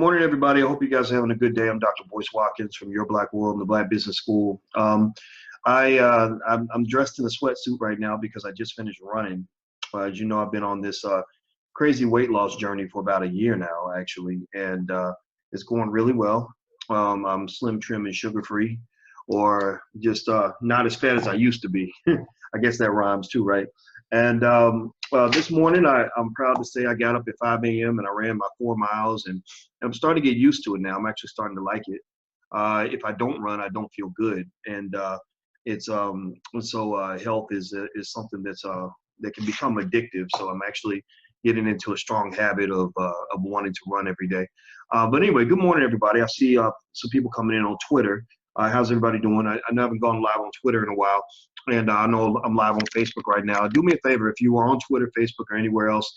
Morning, everybody. I hope you guys are having a good day. I'm Dr. Boyce Watkins from Your Black World and the Black Business School. I'm dressed in a sweatsuit right now because I just finished running. As you know, I've been on this crazy weight loss journey for about a year now, actually, and it's going really well. I'm slim, trim, and sugar-free, or just not as fat as I used to be. I guess that rhymes too, right? And this morning, I'm proud to say I got up at 5 a.m. and I ran my 4 miles, and I'm starting to get used to it now. I'm actually starting to like it. If I don't run, I don't feel good, and health is something that can become addictive. So I'm actually getting into a strong habit of wanting to run every day. But anyway, good morning, everybody. I see some people coming in on Twitter. How's everybody doing? I haven't gone live on Twitter in a while, and I know I'm live on Facebook right now. Do me a favor, if you are on Twitter, Facebook, or anywhere else,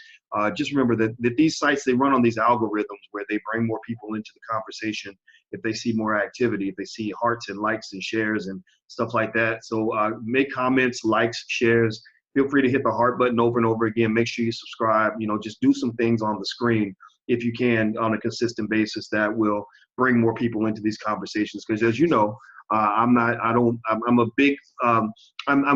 just remember that these sites, they run on these algorithms where they bring more people into the conversation if they see more activity, if they see hearts and likes and shares and stuff like that. So make comments, likes, shares. Feel free to hit the heart button over and over again. Make sure you subscribe. Just do some things on the screen if you can on a consistent basis that will bring more people into these conversations. Because as you know, I'm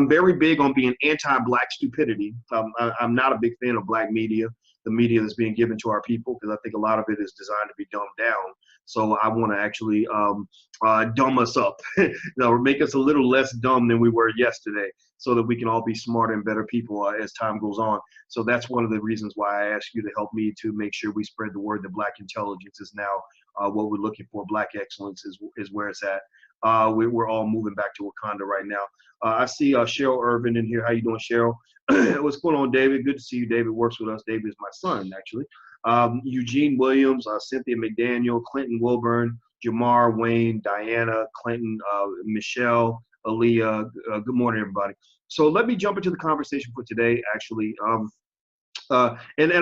very big on being anti-Black stupidity. I'm not a big fan of Black media, the media that's being given to our people, because I think a lot of it is designed to be dumbed down. So I want to actually dumb us up, make us a little less dumb than we were yesterday, so that we can all be smarter and better people as time goes on. So that's one of the reasons why I ask you to help me to make sure we spread the word that Black intelligence is now what we're looking for. Black excellence is where it's at. We're all moving back to Wakanda right now. I see Cheryl Irvin in here. How you doing, Cheryl? What's going on, David? Good to see you. David works with us. David is my son, actually. Eugene Williams, Cynthia McDaniel, Clinton Wilburn, Jamar, Wayne, Diana, Clinton, Michelle, Aaliyah. Good morning, everybody. So let me jump into the conversation for today, actually. And I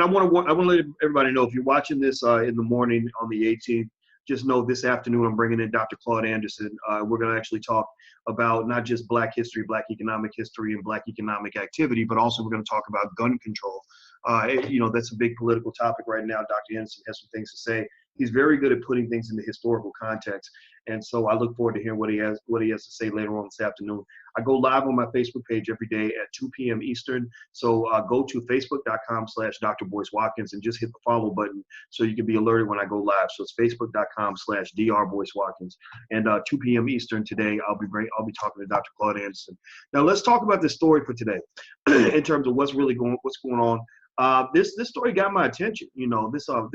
want to let everybody know, if you're watching this in the morning on the 18th, just know this afternoon I'm bringing in Dr. Claude Anderson. We're going to actually talk about not just Black history, Black economic history, and Black economic activity, but also we're going to talk about gun control. That's a big political topic right now. Dr. Anderson has some things to say. He's very good at putting things into historical context, and so I look forward to hearing what he has to say later on this afternoon. I go live on my Facebook page every day at 2 p.m. Eastern. So go to facebook.com/Dr. Boyce Watkins and just hit the follow button so you can be alerted when I go live. So it's facebook.com/Dr. Boyce Watkins. And 2 p.m. Eastern today, I'll be talking to Dr. Claude Anderson. Now let's talk about this story for today in terms of what's going on. This story got my attention. There's a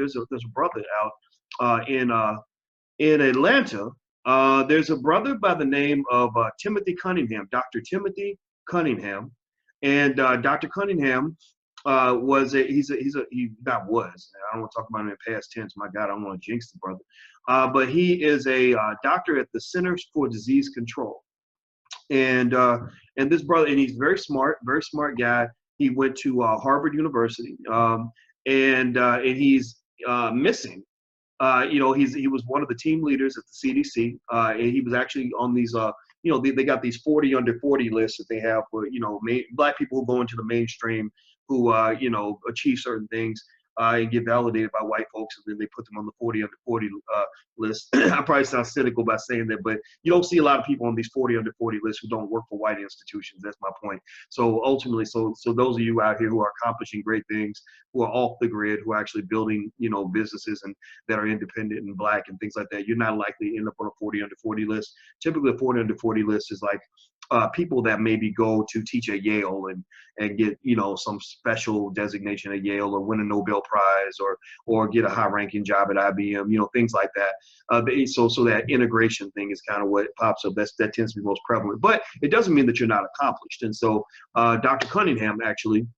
brother out in Atlanta. There's a brother by the name of Timothy Cunningham, Dr. Timothy Cunningham, and Dr. Cunningham I don't want to talk about him in past tense. My God, I don't want to jinx the brother. But he is a doctor at the Centers for Disease Control, and this brother, and he's very smart guy. He went to Harvard University, and he's missing. He was one of the team leaders at the CDC, and he was actually on these, they got these 40 under 40 lists that they have for, Black people who go into the mainstream, who, achieve certain things and get validated by white folks, and then they put them on the 40 under 40 list. I probably sound cynical by saying that, but you don't see a lot of people on these 40 under 40 lists who don't work for white institutions. That's my point. So ultimately, so those of you out here who are accomplishing great things, who are off the grid, who are actually building, businesses and that are independent and Black and things like that, you're not likely to end up on a 40 under 40 list. Typically, a 40 under 40 list is like people that maybe go to teach at Yale and get, some special designation at Yale, or win a Nobel Prize, or get a high-ranking job at IBM, things like that. So that integration thing is kind of what pops up. That tends to be most prevalent. But it doesn't mean that you're not accomplished. And so Dr. Cunningham actually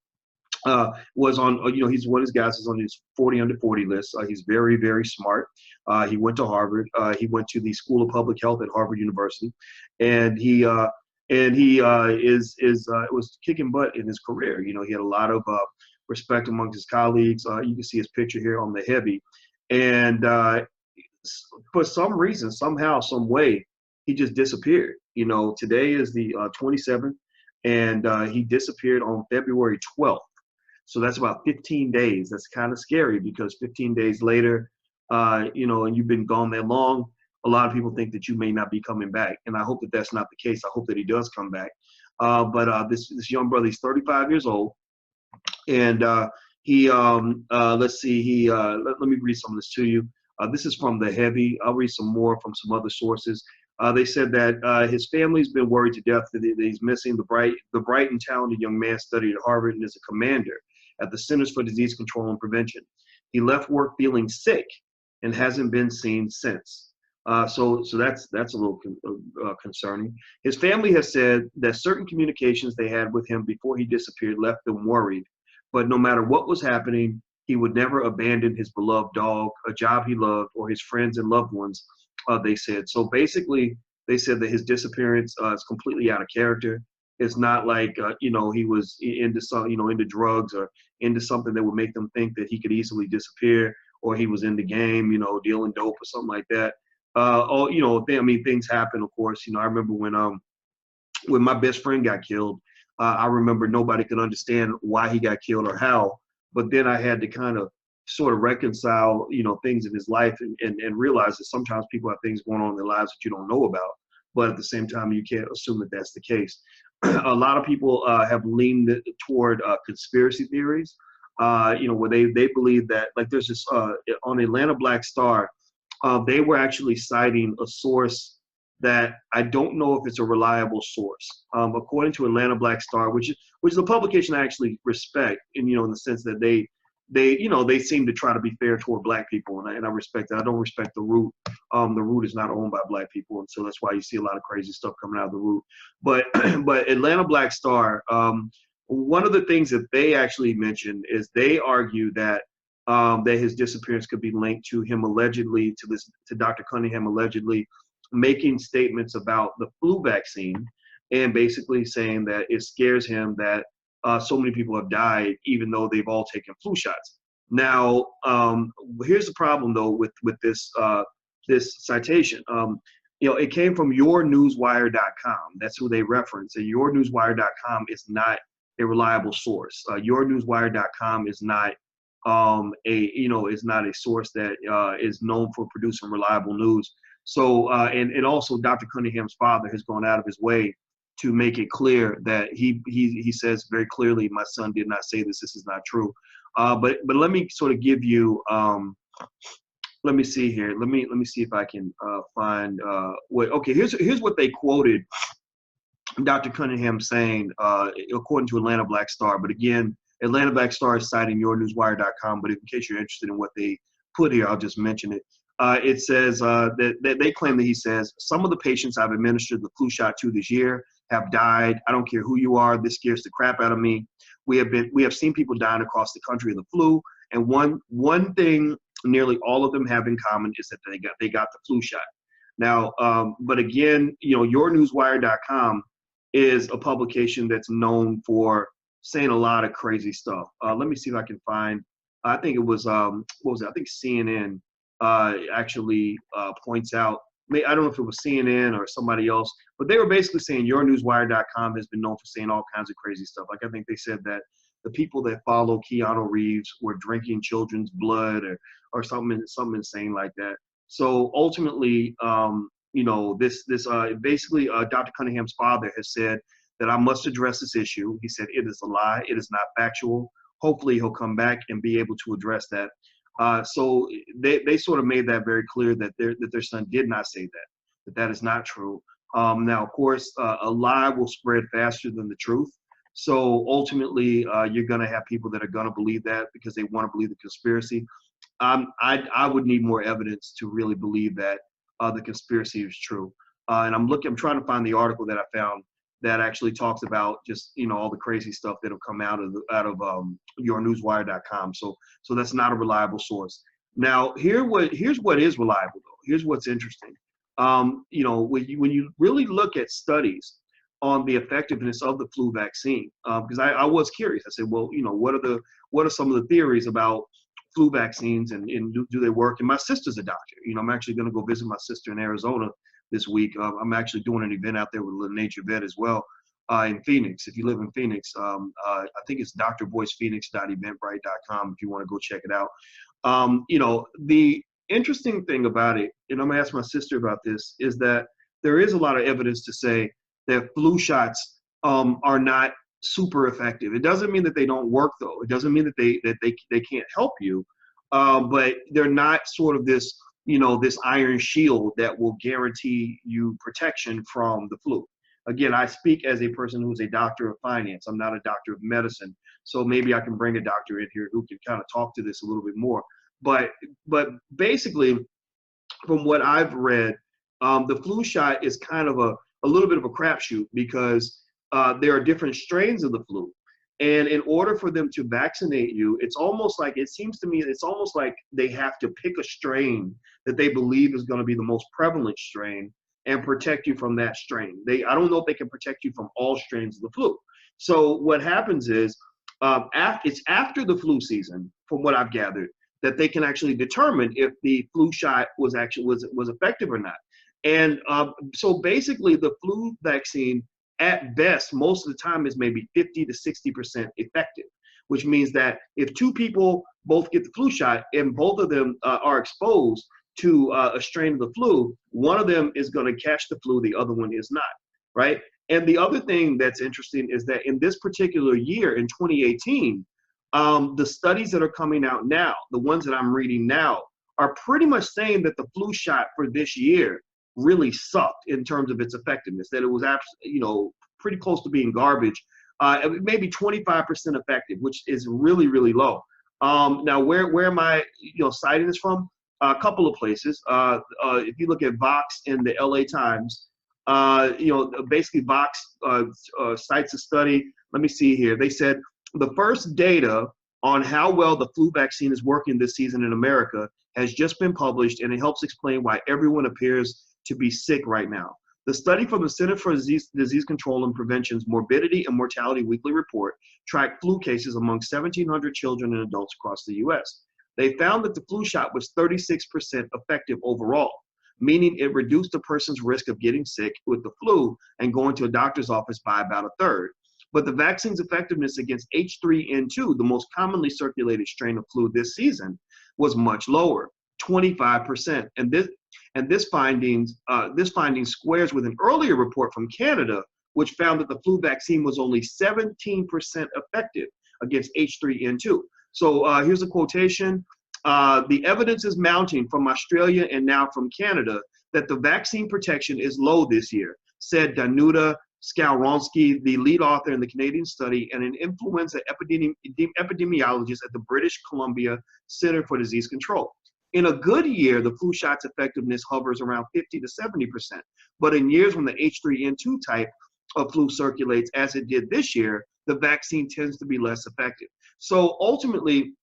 was on, he's one of his guys is on his 40 under 40 list. He's very, very smart. He went to Harvard. He went to the School of Public Health at Harvard University, and he was kicking butt in his career. He had a lot of respect amongst his colleagues. You can see his picture here on the heavy, and for some reason, somehow, some way, he just disappeared. Today is the 27th, and he disappeared on February 12th. So that's about 15 days. That's kind of scary, because 15 days later, you know, and you've been gone that long, a lot of people think that you may not be coming back. And I hope that that's not the case. I hope that he does come back. But this young brother, he's 35 years old. And let's see, let me read some of this to you. This is from The Heavy. I'll read some more from some other sources. They said that his family's been worried to death that he's missing. The bright and talented young man studied at Harvard and is a commander at the Centers for Disease Control and Prevention. He left work feeling sick and hasn't been seen since. So that's a little concerning. His family has said that certain communications they had with him before he disappeared left them worried. But no matter what was happening, he would never abandon his beloved dog, a job he loved, or his friends and loved ones, they said. So basically, they said that his disappearance is completely out of character. It's not like, you know, he was into some, you know, into drugs or into something that would make them think that he could easily disappear, or he was in the game, you know, dealing dope or something like that. You know, I mean, things happen, of course. You know, I remember when my best friend got killed, I remember nobody could understand why he got killed or how, but then I had to kind of sort of reconcile, you know, things in his life and realize that sometimes people have things going on in their lives that you don't know about, but at the same time, you can't assume that that's the case. A lot of people have leaned toward conspiracy theories, you know, where they believe that, like, there's this, on Atlanta Black Star, they were actually citing a source that I don't know if it's a reliable source. According to Atlanta Black Star, which is a publication I actually respect, and, you know, in the sense that they you know, they seem to try to be fair toward Black people, and I respect that. I don't respect the Root. The Root is not owned by Black people, and so that's why you see a lot of crazy stuff coming out of the Root. But but Atlanta Black Star, one of the things that they actually mentioned is they argue that that his disappearance could be linked to him allegedly to Dr. Cunningham allegedly making statements about the flu vaccine, and basically saying that it scares him that so many people have died, even though they've all taken flu shots. Now, here's the problem though with this this citation. You know, it came from yournewswire.com. That's who they reference. And yournewswire.com is not a reliable source. Yournewswire.com is not is not a source that is known for producing reliable news. So, and also Dr. Cunningham's father has gone out of his way to make it clear that he says very clearly, my son did not say this. This is not true. But let me sort of give you. Let me see here. Let me see if I can find what. Okay, here's what they quoted Dr. Cunningham saying, according to Atlanta Black Star. But again, Atlanta Black Star is citing yournewswire.com. But in case you're interested in what they put here, I'll just mention it. It says that they claim that he says, some of the patients I've administered the flu shot to this year have died. I don't care who you are. This scares the crap out of me. We have seen people dying across the country of the flu. And one thing nearly all of them have in common is that they got the flu shot. Now, but again, you know, yournewswire.com is a publication that's known for saying a lot of crazy stuff. Let me see if I can find. I think it was what was it? I think CNN actually points out. I don't know if it was CNN or somebody else, but they were basically saying yournewswire.com has been known for saying all kinds of crazy stuff. Like, I think they said that the people that follow Keanu Reeves were drinking children's blood or something insane like that. So ultimately, you know, this basically Dr. Cunningham's father has said that I must address this issue. He said it is a lie. It is not factual. Hopefully he'll come back and be able to address that. So they sort of made that very clear that their son did not say that is not true. Now, of course, a lie will spread faster than the truth. So ultimately, you're going to have people that are going to believe that because they want to believe the conspiracy. I would need more evidence to really believe that the conspiracy is true. And I'm trying to find the article that I found that actually talks about just, you know, all the crazy stuff that have come out of yournewswire.com. So that's not a reliable source. Now, here's what is reliable though. Here's what's interesting. You know, when you really look at studies on the effectiveness of the flu vaccine, because I was curious. I said, well, you know, what are some of the theories about flu vaccines and do they work? And my sister's a doctor. You know, I'm actually going to go visit my sister in Arizona this week. I'm actually doing an event out there with a nature vet as well in Phoenix. If you live in Phoenix, I think it's drboycephoenix.eventbrite.com if you want to go check it out. You know, interesting thing about it, and I'm gonna ask my sister about this, is that there is a lot of evidence to say that flu shots are not super effective. It doesn't mean that they don't work, though. It doesn't mean that they can't help you, but they're not sort of this, this iron shield that will guarantee you protection from the flu. Again, I speak as a person who's a doctor of finance. I'm not a doctor of medicine, so maybe I can bring a doctor in here who can kind of talk to this a little bit more. But basically, from what I've read, the flu shot is kind of a little bit of a crapshoot because there are different strains of the flu. And in order for them to vaccinate you, it seems to me, it's almost like they have to pick a strain that they believe is going to be the most prevalent strain and protect you from that strain. I don't know if they can protect you from all strains of the flu. So what happens is, it's after the flu season, from what I've gathered, that they can actually determine if the flu shot was effective or not. And so basically, the flu vaccine, at best, most of the time is maybe 50 to 60% effective, which means that if two people both get the flu shot and both of them are exposed to a strain of the flu, one of them is going to catch the flu, the other one is not, right? And the other thing that's interesting is that in this particular year, in 2018, the studies that are coming out now, the ones that I'm reading now, are pretty much saying that the flu shot for this year really sucked in terms of its effectiveness, that it was pretty close to being garbage, maybe 25% effective, which is really, really low. Now, where am I citing this from? A couple of places. If you look at Vox and the LA Times, basically Vox cites a study. Let me see here. They said the first data on how well the flu vaccine is working this season in America has just been published, and it helps explain why everyone appears to be sick right now. The study from the Center for Disease Control and Prevention's Morbidity and Mortality Weekly Report tracked flu cases among 1,700 children and adults across the U.S. They found that the flu shot was 36% effective overall, meaning it reduced a person's risk of getting sick with the flu and going to a doctor's office by about a third. But the vaccine's effectiveness against H3N2, the most commonly circulated strain of flu this season, was much lower, 25%. And this finding squares with an earlier report from Canada, which found that the flu vaccine was only 17% effective against H3N2. So here's a quotation. The evidence is mounting from Australia and now from Canada that the vaccine protection is low this year, said Danuta Skowronski, the lead author in the Canadian study and an influenza epidemiologist at the British Columbia Center for Disease Control. In a good year, the flu shot's effectiveness hovers around 50 to 70%. But in years when the H3N2 type of flu circulates, as it did this year, the vaccine tends to be less effective. So ultimately,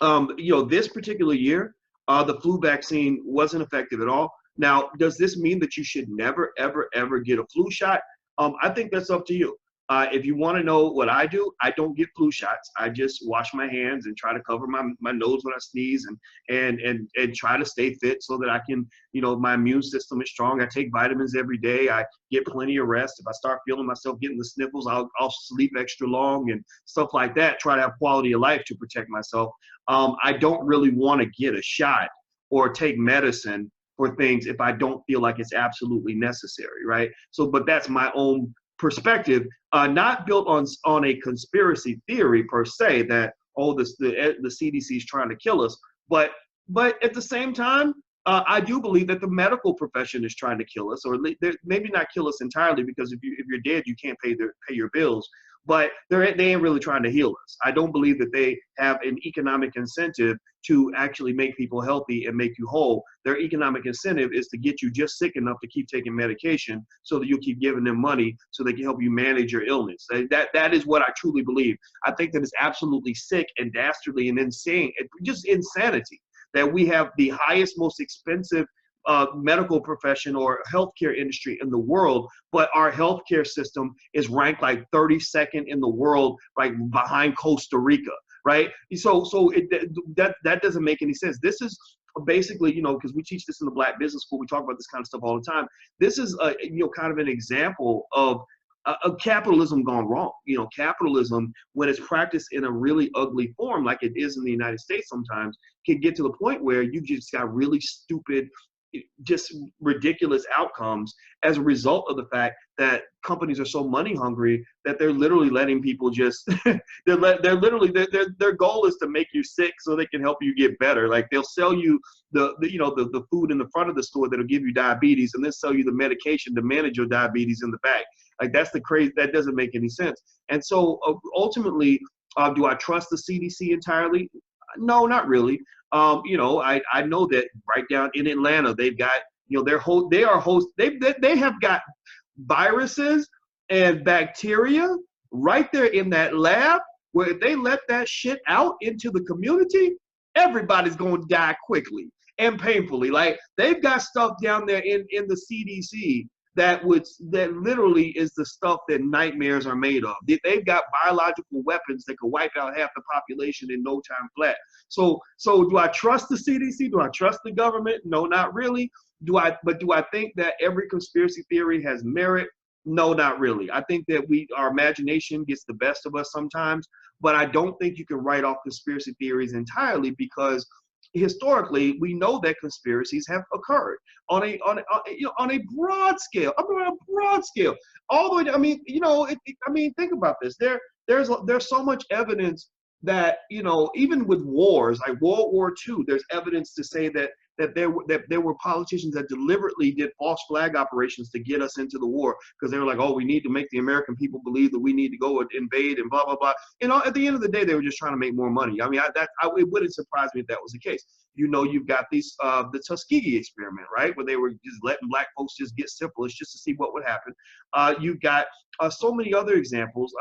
this particular year, the flu vaccine wasn't effective at all. Now, does this mean that you should never, ever, ever get a flu shot? I think that's up to you. If you want to know what I do, I don't get flu shots. I just wash my hands and try to cover my nose when I sneeze and try to stay fit so that I can, my immune system is strong. I take vitamins every day. I get plenty of rest. If I start feeling myself getting the sniffles, I'll sleep extra long and stuff like that. Try to have quality of life to protect myself. I don't really want to get a shot or take medicine for things if I don't feel like it's absolutely necessary, right? So, but that's my own perspective, not built on a conspiracy theory per se that the CDC is trying to kill us, but at the same time, I do believe that the medical profession is trying to kill us, or maybe not kill us entirely, because if you're dead, you can't pay your bills. But they ain't really trying to heal us. I don't believe that they have an economic incentive to actually make people healthy and make you whole. Their economic incentive is to get you just sick enough to keep taking medication so that you'll keep giving them money so they can help you manage your illness. That is what I truly believe. I think that it's absolutely sick and dastardly and insane, just insanity, that we have the highest, most expensive medical profession or healthcare industry in the world, but our healthcare system is ranked like 32nd in the world, like behind Costa Rica, right? So that doesn't make any sense. This is basically, because we teach this in the Black Business School, we talk about this kind of stuff all the time. This is kind of an example of capitalism gone wrong. Capitalism, when it's practiced in a really ugly form, like it is in the United States sometimes, can get to the point where you just got really stupid, just ridiculous outcomes as a result of the fact that companies are so money hungry that they're literally letting people just their goal is to make you sick so they can help you get better. Like they'll sell you the food in the front of the store that'll give you diabetes, and then sell you the medication to manage your diabetes in the back. Like that's the crazy, that doesn't make any sense. And so ultimately, do I trust the CDC entirely? No, not really. I know that right down in Atlanta, they've got, they have got viruses and bacteria right there in that lab, where if they let that shit out into the community, everybody's going to die quickly and painfully. Like they've got stuff down there in the CDC that literally is the stuff that nightmares are made of. They've got biological weapons that could wipe out half the population in no time flat. So do I trust the CDC? Do I trust the government? No, not really. But do I think that every conspiracy theory has merit? No, not really. I think that our imagination gets the best of us sometimes, but I don't think you can write off conspiracy theories entirely, because historically we know that conspiracies have occurred on a broad scale. All the way. I mean, think about this. There's so much evidence that, even with wars like World War II, there's evidence to say that there were politicians that deliberately did false flag operations to get us into the war, because they were like, oh, we need to make the American people believe that we need to go and invade and blah, blah, blah. At the end of the day, they were just trying to make more money. I mean, it wouldn't surprise me if that was the case. You've got the Tuskegee experiment, right, where they were just letting black folks just get syphilis just to see what would happen. You've got so many other examples,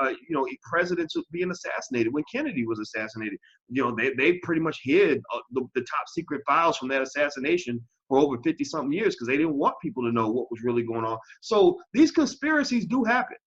presidents being assassinated. When Kennedy was assassinated, they pretty much hid the top secret files from that assassination for over 50-something years, because they didn't want people to know what was really going on. So these conspiracies do happen.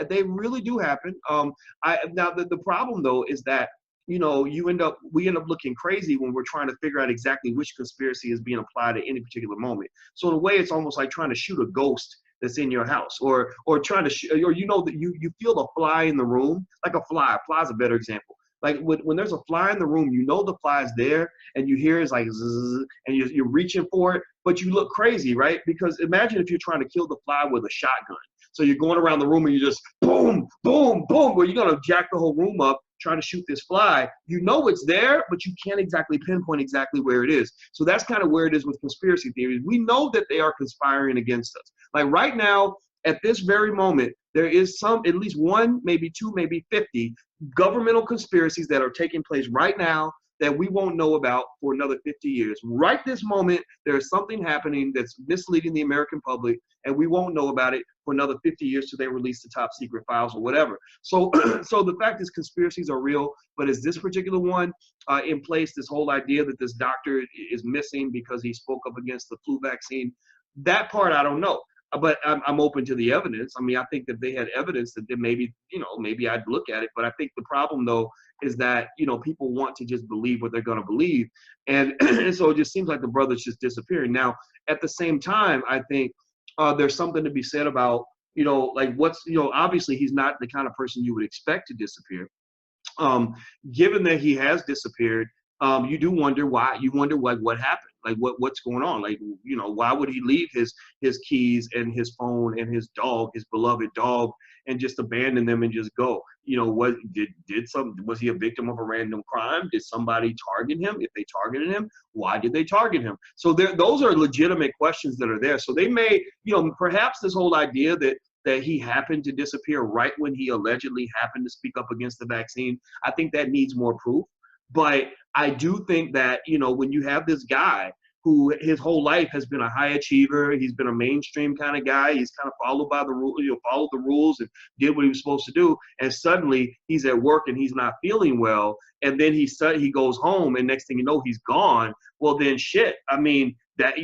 They really do happen. Now the problem though is that we end up looking crazy when we're trying to figure out exactly which conspiracy is being applied at any particular moment. So in a way, it's almost like trying to shoot a ghost that's in your house, or trying to or that you feel a fly in the room, like a fly. A fly's a better example. Like when there's a fly in the room, the fly's there, and you hear it's like zzz, and you're reaching for it, but you look crazy, right? Because imagine if you're trying to kill the fly with a shotgun. So you're going around the room and you just boom, boom, boom, where you're gonna jack the whole room up trying to shoot this fly. It's there, but you can't exactly pinpoint exactly where it is. So that's kind of where it is with conspiracy theories. We know that they are conspiring against us. Like right now, at this very moment, there is at least one, maybe two, maybe 50 governmental conspiracies that are taking place right now that we won't know about for another 50 years. Right this moment, there is something happening that's misleading the American public, and we won't know about it for another 50 years till they release the top secret files or whatever. So, so the fact is conspiracies are real, but is this particular one in place, this whole idea that this doctor is missing because he spoke up against the flu vaccine? That part I don't know. But I'm open to the evidence. I mean, I think that they had evidence that maybe I'd look at it. But I think the problem, though, is that, people want to just believe what they're going to believe. And, and so it just seems like the brother's just disappearing. Now, at the same time, I think there's something to be said about, obviously he's not the kind of person you would expect to disappear. Given that he has disappeared, you do wonder why. You wonder what happened, like what's going on. Like, why would he leave his keys and his phone and his dog, his beloved dog, and just abandon them and just go? Was he a victim of a random crime? Did somebody target him? If they targeted him, why did they target him? So those are legitimate questions that are there. So they may, perhaps this whole idea that he happened to disappear right when he allegedly happened to speak up against the vaccine, I think that needs more proof. But I do think that, when you have this guy who his whole life has been a high achiever, he's been a mainstream kind of guy, he's kind of followed by the rule, followed the rules and did what he was supposed to do, and suddenly he's at work and he's not feeling well, and then he goes home and next thing you know, he's gone. Well, then shit. I mean, that,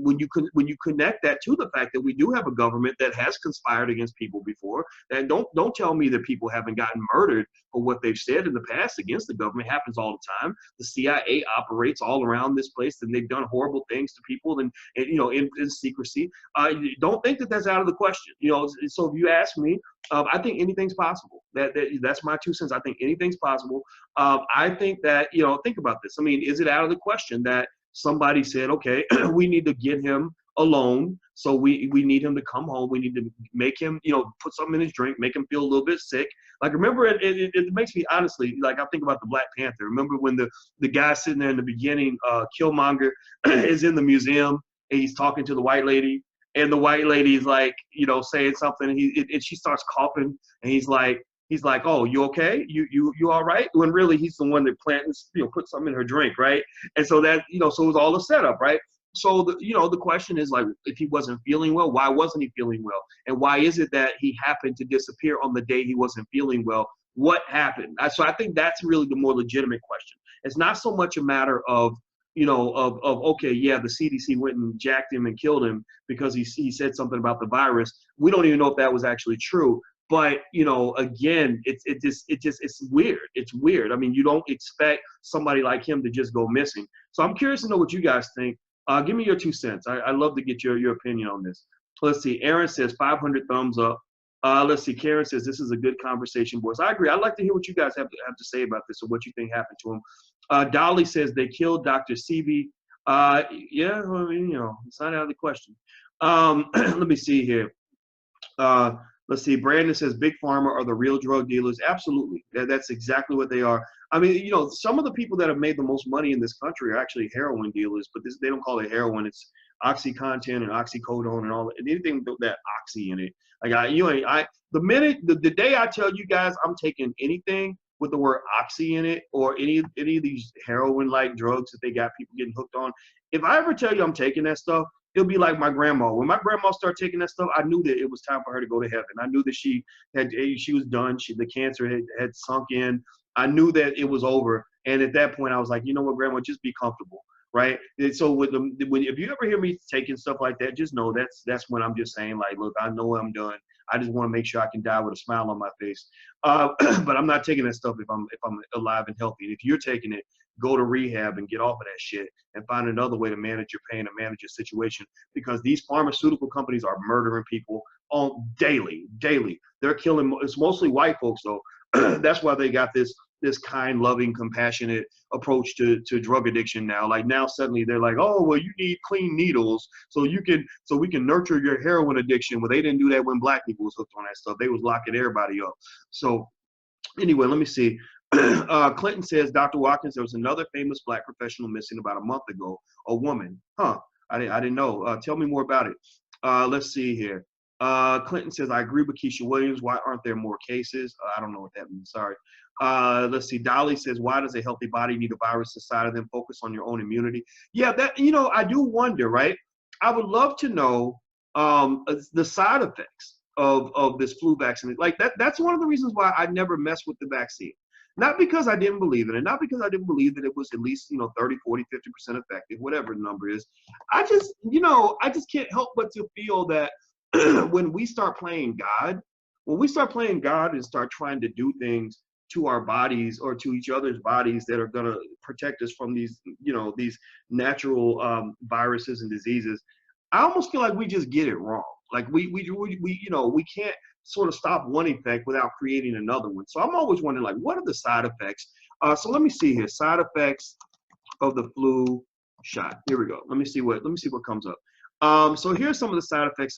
when you connect that to the fact that we do have a government that has conspired against people before, and don't tell me that people haven't gotten murdered for what they've said in the past against the government. It happens all the time. The CIA operates all around this place, and they've done horrible things to people, and in secrecy. Don't think that that's out of the question. So if you ask me, I think anything's possible. That's my 2 cents. I think anything's possible. I think that, think about this. I mean, is it out of the question that somebody said, okay, we need to get him alone, so we need him to come home. We need to make him, put something in his drink, make him feel a little bit sick. Like, remember, it makes me, honestly, like, I think about the Black Panther. Remember when the guy sitting there in the beginning, Killmonger, is in the museum, and he's talking to the white lady, and the white lady's like, saying something, and she starts coughing, and he's like, oh, you okay? You all right? When really he's the one that put something in her drink, right? And so that, so it was all a setup, right? So the question is, like, if he wasn't feeling well, why wasn't he feeling well? And why is it that he happened to disappear on the day he wasn't feeling well? What happened? So I think that's really the more legitimate question. It's not so much a matter of, okay, yeah, the CDC went and jacked him and killed him because he said something about the virus. We don't even know if that was actually true. But, again, it's weird. It's weird. I mean, you don't expect somebody like him to just go missing. So I'm curious to know what you guys think. Give me your 2 cents. I love to get your opinion on this. Let's see. Aaron says 500 thumbs up. Let's see. Karen says this is a good conversation, boys. I agree. I'd like to hear what you guys have to say about this, or what you think happened to him. Dolly says they killed Dr. Sebi. Yeah, I mean, it's not out of the question. Let me see here. Let's see. Brandon says Big Pharma are the real drug dealers. Absolutely. That's exactly what they are. I mean, some of the people that have made the most money in this country are actually heroin dealers, but they don't call it heroin. It's OxyContin and oxycodone and all anything that oxy in it. Like the day I tell you guys I'm taking anything with the word oxy in it, or any of these heroin-like drugs that they got people getting hooked on, if I ever tell you I'm taking that stuff, it'll be like my grandma. When my grandma started taking that stuff, I knew that it was time for her to go to heaven. I knew that she was done. The cancer had sunk in. I knew that it was over. And at that point, I was like, you know what, Grandma, just be comfortable, right? And so if you ever hear me taking stuff like that, just know that's when I'm just saying, like, look, I know I'm done. I just want to make sure I can die with a smile on my face. But I'm not taking that stuff if I'm alive and healthy. And if you're taking it, go to rehab and get off of that shit and find another way to manage your pain and manage your situation, because these pharmaceutical companies are murdering people daily. They're killing. It's mostly white folks, though. That's why they got this kind, loving, compassionate approach to drug addiction now. Like, now suddenly they're like, oh, well, you need clean needles so we can nurture your heroin addiction. Well, they didn't do that when Black people was hooked on that stuff. They was locking everybody up. So anyway, let me see. Clinton says, Dr. Watkins, there was another famous Black professional missing about a month ago, a woman. Huh, I didn't know. Tell me more about it. Let's see here. Clinton says, I agree with Keisha Williams. Why aren't there more cases? I don't know what that means. Sorry. Let's see. Dolly says, why does a healthy body need a virus inside of them? Focus on your own immunity. Yeah, I do wonder, right? I would love to know the side effects of this flu vaccine. Like, that's one of the reasons why I never messed with the vaccine. Not because I didn't believe in it, not because I didn't believe that it was at least, 30, 40, 50% effective, whatever the number is. I just can't help but to feel that when we start playing God and start trying to do things to our bodies or to each other's bodies that are going to protect us from these natural viruses and diseases, I almost feel like we just get it wrong. Like we can't sort of stop one effect without creating another one. So I'm always wondering, like, what are the side effects? So let me see here. Side effects of the flu shot. Here we go. Let me see what comes up. So here's some of the side effects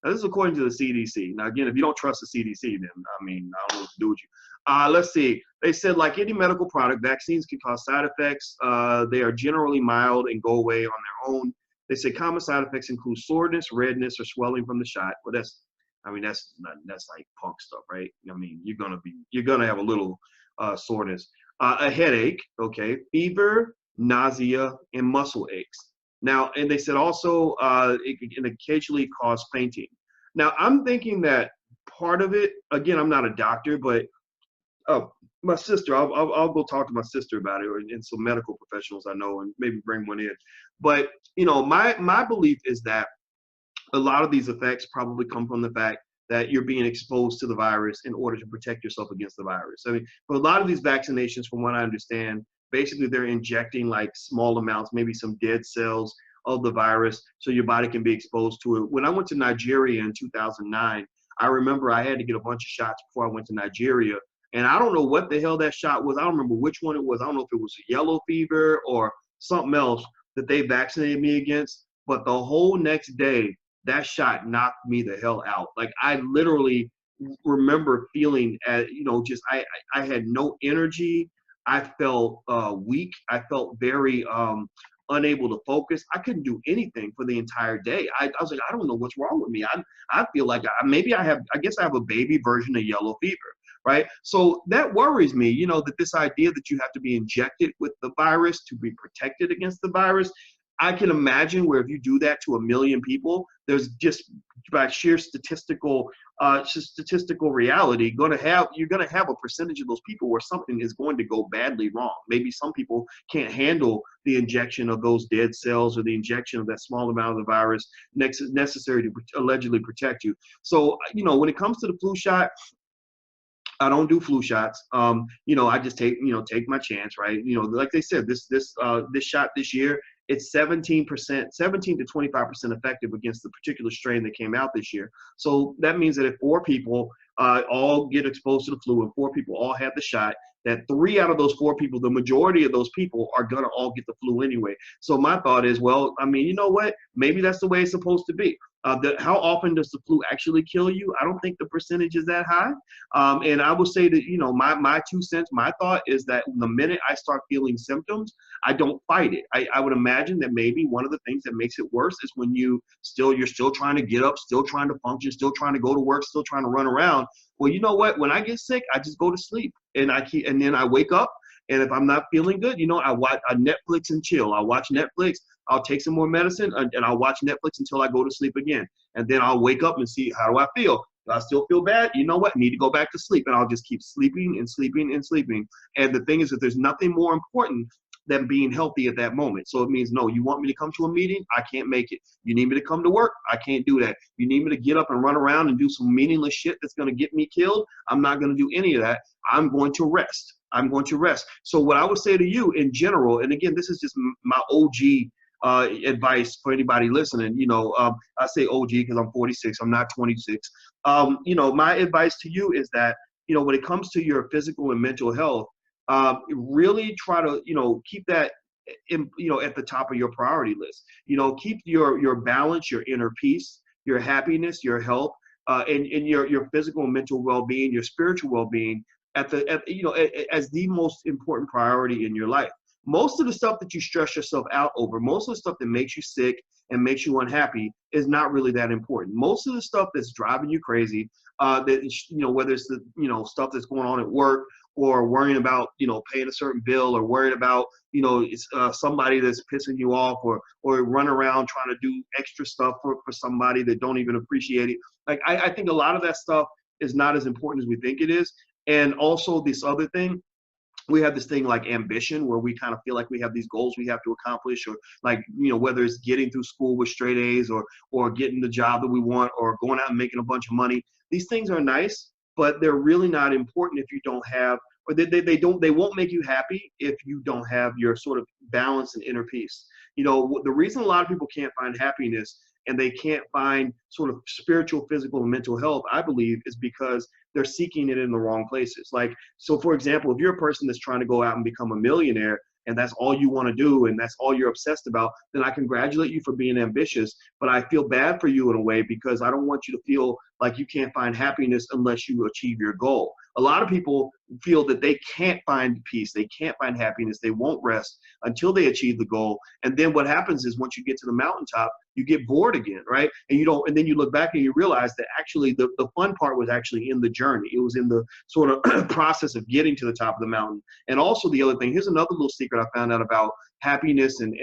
this is according to the CDC. Now, again, if you don't trust the CDC, then I don't know what to do with you. Let's see. They said, like any medical product, vaccines can cause side effects. They are generally mild and go away on their own. They say common side effects include soreness, redness, or swelling from the shot. Well, that's like punk stuff, right? I mean, you're gonna have a little soreness, a headache, okay, fever, nausea, and muscle aches. Now, and they said also it can occasionally cause fainting. Now, I'm thinking that part of it, again, I'm not a doctor, but My sister, I'll go talk to my sister about it, and some medical professionals I know, and maybe bring one in. But my belief is that a lot of these effects probably come from the fact that you're being exposed to the virus in order to protect yourself against the virus. I mean, for a lot of these vaccinations, from what I understand, basically they're injecting like small amounts, maybe some dead cells of the virus, so your body can be exposed to it. When I went to Nigeria in 2009, I remember I had to get a bunch of shots before I went to Nigeria. And I don't know what the hell that shot was. I don't remember which one it was. I don't know if it was a yellow fever or something else that they vaccinated me against. But the whole next day, that shot knocked me the hell out. Like, I literally remember feeling, just I had no energy. I felt weak. I felt very unable to focus. I couldn't do anything for the entire day. I was like, I don't know what's wrong with me. I feel like I guess I have a baby version of yellow fever. Right. So that worries me, that this idea that you have to be injected with the virus to be protected against the virus. I can imagine where if you do that to 1 million people, there's just by sheer statistical reality you're gonna have a percentage of those people where something is going to go badly wrong. Maybe some people can't handle the injection of those dead cells or the injection of that small amount of the virus necessary to allegedly protect you. So, when it comes to the flu shot, I don't do flu shots. I just take my chance, right? Like they said, this shot this year, it's 17% 17 to 25% effective against the particular strain that came out this year. So that means that if 4 people all get exposed to the flu and 4 people all have the shot, that 3 out of those 4 people, the majority of those people, are gonna all get the flu anyway. So my thought is, well, I mean, you know what? Maybe that's the way it's supposed to be. How often does the flu actually kill you? I don't think the percentage is that high. And I will say that, my 2 cents, my thought is that the minute I start feeling symptoms, I don't fight it. I would imagine that maybe one of the things that makes it worse is when you're still trying to get up, still trying to function, still trying to go to work, still trying to run around. Well, you know what? When I get sick, I just go to sleep, and then I wake up. And if I'm not feeling good, I watch Netflix and chill. I'll watch Netflix. I'll take some more medicine, and I'll watch Netflix until I go to sleep again. And then I'll wake up and see, how do I feel? Do I still feel bad? You know what? I need to go back to sleep. And I'll just keep sleeping and sleeping and sleeping. And the thing is that there's nothing more important than being healthy at that moment. So it means, no, you want me to come to a meeting? I can't make it. You need me to come to work? I can't do that. You need me to get up and run around and do some meaningless shit that's going to get me killed? I'm not going to do any of that. I'm going to rest. I'm going to rest. So what I would say to you in general, and again, this is just my OG advice for anybody listening. I say OG because I'm 46. I'm not 26. My advice to you is that, when it comes to your physical and mental health, really try to, keep that at the top of your priority list. Keep your balance, your inner peace, your happiness, your health, and your physical and mental well-being, your spiritual well-being as the most important priority in your life. Most of the stuff that you stress yourself out over, most of the stuff that makes you sick and makes you unhappy, is not really that important. Most of the stuff that's driving you crazy, whether it's the stuff that's going on at work, or worrying about paying a certain bill, or worried about somebody that's pissing you off, or run around trying to do extra stuff for somebody that don't even appreciate it. Like, I think a lot of that stuff is not as important as we think it is. And also this other thing, we have this thing like ambition, where we kind of feel like we have these goals we have to accomplish, or like, whether it's getting through school with straight A's, or getting the job that we want, or going out and making a bunch of money. These things are nice, but they're really not important if you don't have, or they won't make you happy if you don't have your sort of balance and inner peace. The reason a lot of people can't find happiness, and they can't find sort of spiritual, physical, and mental health, I believe, is because they're seeking it in the wrong places. Like, so for example, if you're a person that's trying to go out and become a millionaire, and that's all you want to do, and that's all you're obsessed about, then I congratulate you for being ambitious. But I feel bad for you in a way, because I don't want you to feel like you can't find happiness unless you achieve your goal. A lot of people feel that they can't find peace, they can't find happiness, they won't rest until they achieve the goal. And then what happens is, once you get to the mountaintop, you get bored again, right? And then you look back and you realize that actually the fun part was actually in the journey. It was in the sort of process of getting to the top of the mountain. And also the other thing, here's another little secret I found out about happiness and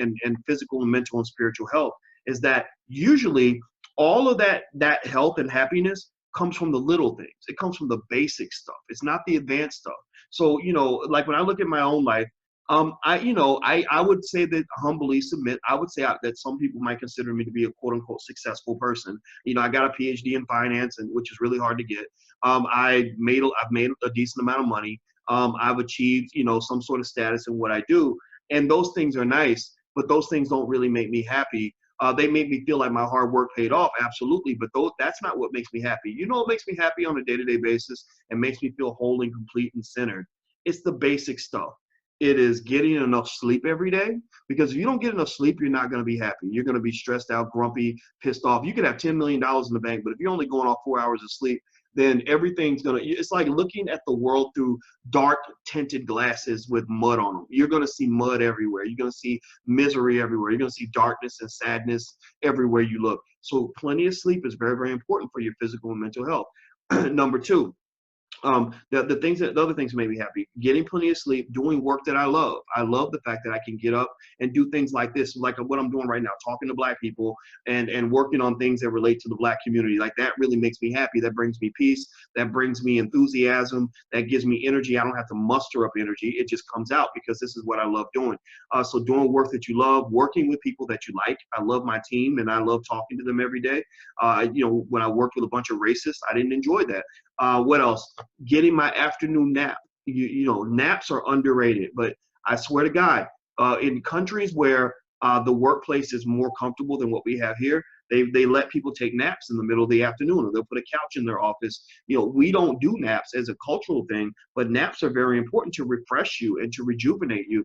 physical and mental and spiritual health, is that usually all of that health and happiness comes from the little things. It comes from the basic stuff. It's not the advanced stuff. So, you know, like when I look at my own life, I would say that humbly submit. I would say that some people might consider me to be a quote unquote successful person. You know, I got a PhD in finance, and which is really hard to get. I've made a decent amount of money. I've achieved, you know, some sort of status in what I do, and those things are nice, but those things don't really make me happy. They make me feel like my hard work paid off, absolutely, but that's not what makes me happy. You know what makes me happy on a day-to-day basis and makes me feel whole and complete and centered? It's the basic stuff. It is getting enough sleep every day, because if you don't get enough sleep, you're not going to be happy. You're going to be stressed out, grumpy, pissed off. You could have $10 million in the bank, but if you're only going off 4 hours of sleep, then everything's going to, it's like looking at the world through dark tinted glasses with mud on them. You're going to see mud everywhere. You're going to see misery everywhere. You're going to see darkness and sadness everywhere you look. So plenty of sleep is very, very important for your physical and mental health. Number two, the other things that make me happy: getting plenty of sleep, doing work that I love. I love the fact that I can get up and do things like this, like what I'm doing right now, talking to Black people and working on things that relate to the Black community. Like that really makes me happy. That brings me peace. That brings me enthusiasm. That gives me energy. I don't have to muster up energy. It just comes out because this is what I love doing. So doing work that you love, working with people that you like. I love my team and I love talking to them every day. You know, when I worked with a bunch of racists, I didn't enjoy that. What else? Getting my afternoon nap. You know, naps are underrated, but I swear to God, in countries where the workplace is more comfortable than what we have here, they let people take naps in the middle of the afternoon, or they'll put a couch in their office. You know, we don't do naps as a cultural thing, but naps are very important to refresh you and to rejuvenate you.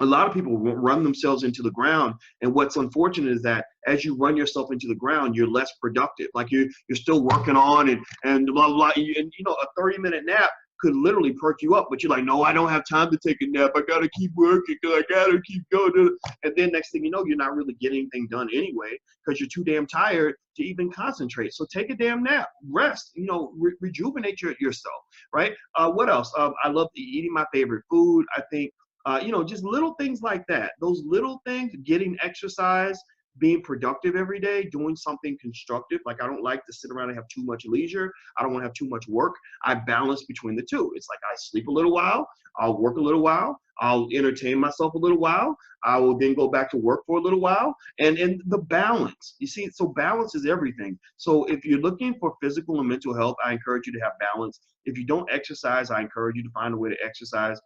A lot of people run themselves into the ground, and what's unfortunate is that as you run yourself into the ground, you're less productive. Like you're still working on and blah blah, and you know, a 30-minute nap could literally perk you up, but you're like, no, I don't have time to take a nap. I gotta keep working because I gotta keep going. And then next thing you know, you're not really getting anything done anyway because you're too damn tired to even concentrate. So take a damn nap, rest, you know, rejuvenate yourself, right? What else? I love eating my favorite food. I think you know, just little things like that. Those little things, getting exercise, being productive every day, doing something constructive. Like I don't like to sit around and have too much leisure. I don't want to have too much work. I balance between the two. It's like I sleep a little while, I'll work a little while, I'll entertain myself a little while, I will then go back to work for a little while. And the balance, you see, so balance is everything. So if you're looking for physical and mental health, I encourage you to have balance. If you don't exercise, I encourage you to find a way to exercise.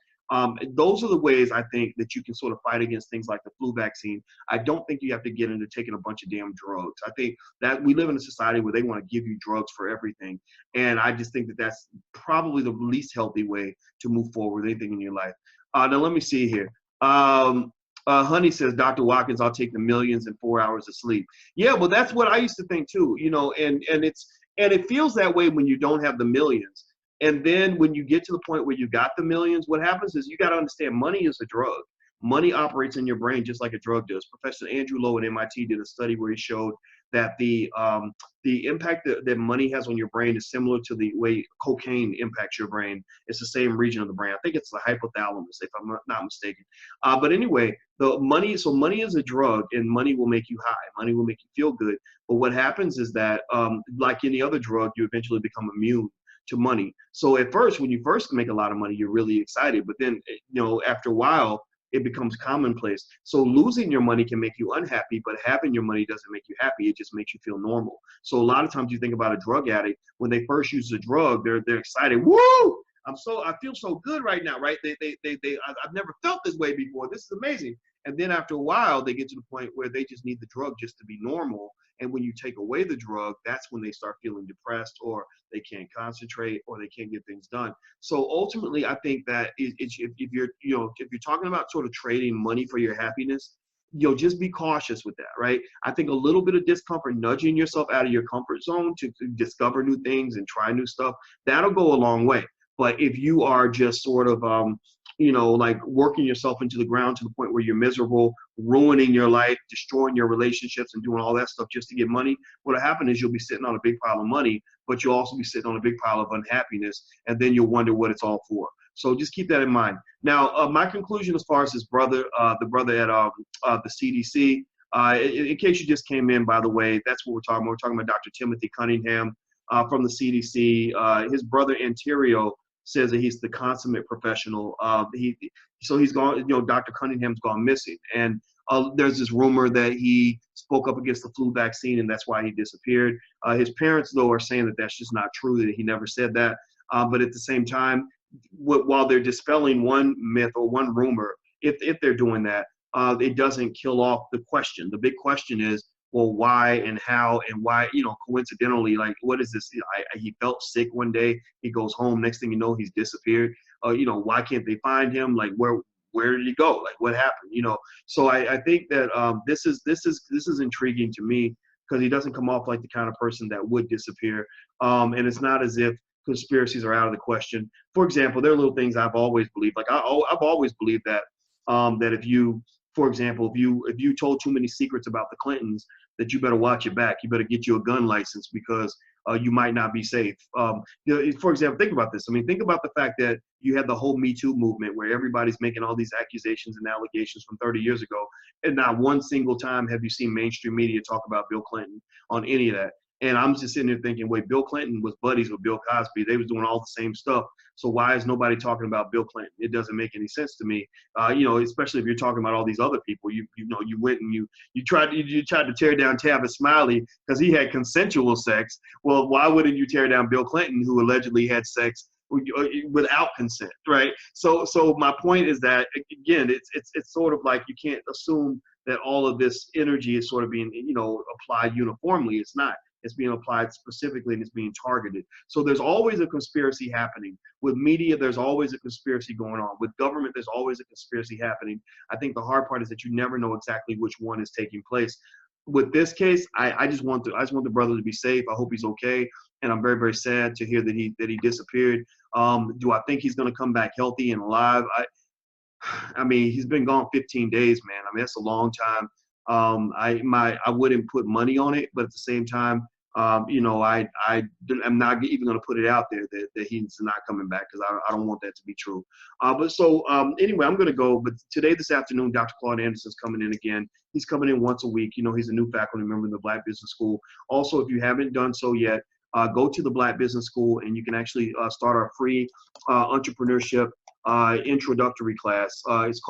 Those are the ways I think that you can sort of fight against things like the flu vaccine. I don't think you have to get into taking a bunch of damn drugs. I think that we live in a society where they want to give you drugs for everything. And I just think that that's probably the least healthy way to move forward with anything in your life. Now, let me see here. Honey says, Dr. Watkins, I'll take the millions in 4 hours of sleep. Yeah, well, that's what I used to think too, you know, and it feels that way when you don't have the millions. And then when you get to the point where you got the millions, what happens is you got to understand money is a drug. Money operates in your brain just like a drug does. Professor Andrew Lowe at MIT did a study where he showed that the impact that money has on your brain is similar to the way cocaine impacts your brain. It's the same region of the brain. I think it's the hypothalamus, if I'm not mistaken. But anyway, money is a drug, and money will make you high. Money will make you feel good. But what happens is that, like any other drug, you eventually become immune to money. So at first, when you first make a lot of money, you're really excited. But then, you know, after a while, it becomes commonplace. So losing your money can make you unhappy, but having your money doesn't make you happy. It just makes you feel normal. So a lot of times you think about a drug addict, when they first use a drug, they're excited. Woo! I feel so good right now, right? I've never felt this way before. This is amazing. And then after a while, they get to the point where they just need the drug just to be normal. And when you take away the drug, that's when they start feeling depressed, or they can't concentrate, or they can't get things done. So ultimately, I think that if you're talking about sort of trading money for your happiness, you know, just be cautious with that, right? I think a little bit of discomfort, nudging yourself out of your comfort zone to discover new things and try new stuff, that'll go a long way. But if you are just sort of you know, like working yourself into the ground to the point where you're miserable, ruining your life, destroying your relationships, and doing all that stuff just to get money, what'll happen is you'll be sitting on a big pile of money, but you'll also be sitting on a big pile of unhappiness, and then you'll wonder what it's all for. So just keep that in mind. Now, my conclusion as far as this brother, the brother at the CDC, in case you just came in, by the way, that's what we're talking about. We're talking about Dr. Timothy Cunningham from the CDC. His brother Ontario says that he's the consummate professional. So he's gone. Dr. Cunningham's gone missing, and there's this rumor that he spoke up against the flu vaccine, and that's why he disappeared. His parents, though, are saying that that's just not true, that he never said that. But at the same time, while they're dispelling one myth or one rumor, if they're doing that, it doesn't kill off the question. The big question is, well, why and how and why, coincidentally, like, what is this? He felt sick one day. He goes home. Next thing you know, he's disappeared. Why can't they find him? Like, where did he go? Like, what happened? So I think that this is intriguing to me, because he doesn't come off like the kind of person that would disappear. And it's not as if conspiracies are out of the question. For example, there are little things I've always believed. Like I've always believed that that if you, for example, if you told too many secrets about the Clintons, that you better watch your back. You better get you a gun license, because you might not be safe. For example, think about this. I mean, think about the fact that you had the whole Me Too movement, where everybody's making all these accusations and allegations from 30 years ago, and not one single time have you seen mainstream media talk about Bill Clinton on any of that. And I'm just sitting there thinking, wait, Bill Clinton was buddies with Bill Cosby. They was doing all the same stuff. So why is nobody talking about Bill Clinton? It doesn't make any sense to me. Especially if you're talking about all these other people. You went and you tried to tear down Tavis Smiley because he had consensual sex. Well, why wouldn't you tear down Bill Clinton, who allegedly had sex without consent, right? So my point is that, again, it's sort of like you can't assume that all of this energy is sort of being applied uniformly. It's not. It's being applied specifically, and it's being targeted. So there's always a conspiracy happening. With media, there's always a conspiracy going on. With government, there's always a conspiracy happening. I think the hard part is that you never know exactly which one is taking place. With this case, I just want the brother to be safe. I hope he's okay, and I'm very, very sad to hear that he disappeared. Do I think he's going to come back healthy and alive? I mean, he's been gone 15 days, man. I mean, that's a long time. I wouldn't put money on it, but at the same time, I'm not even going to put it out there that he's not coming back, because I don't want that to be true. Anyway, I'm going to go. But this afternoon, Dr. Claude Anderson's coming in again. He's coming in once a week. He's a new faculty member in the Black Business School. Also, if you haven't done so yet, go to the Black Business School, and you can actually start our free entrepreneurship introductory class. It's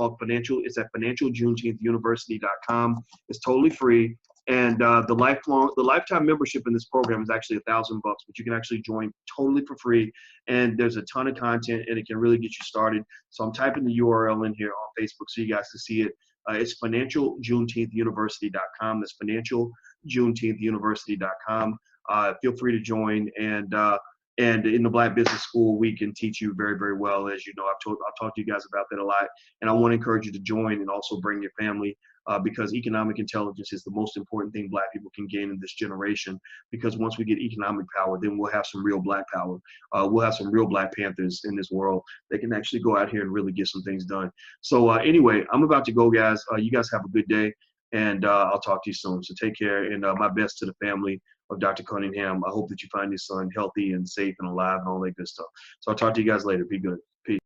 at financialjuneteenthuniversity.com. It's totally free. And the lifetime membership in this program is actually $1,000, but you can actually join totally for free. And there's a ton of content, and it can really get you started. So I'm typing the URL in here on Facebook so you guys can see it. It's financialjuneteenthuniversity.com. That's financialjuneteenthuniversity.com. Feel free to join, and in the Black Business School, we can teach you very, very well. As you know, I've talked to you guys about that a lot, and I want to encourage you to join and also bring your family, because economic intelligence is the most important thing Black people can gain in this generation. Because once we get economic power, then we'll have some real Black power. We'll have some real Black Panthers in this world that can actually go out here and really get some things done. So anyway, I'm about to go, guys. You guys have a good day, and I'll talk to you soon. So take care, and my best to the family of Dr. Cunningham. I hope that you find your son healthy and safe and alive and all that good stuff. So I'll talk to you guys later. Be good. Peace.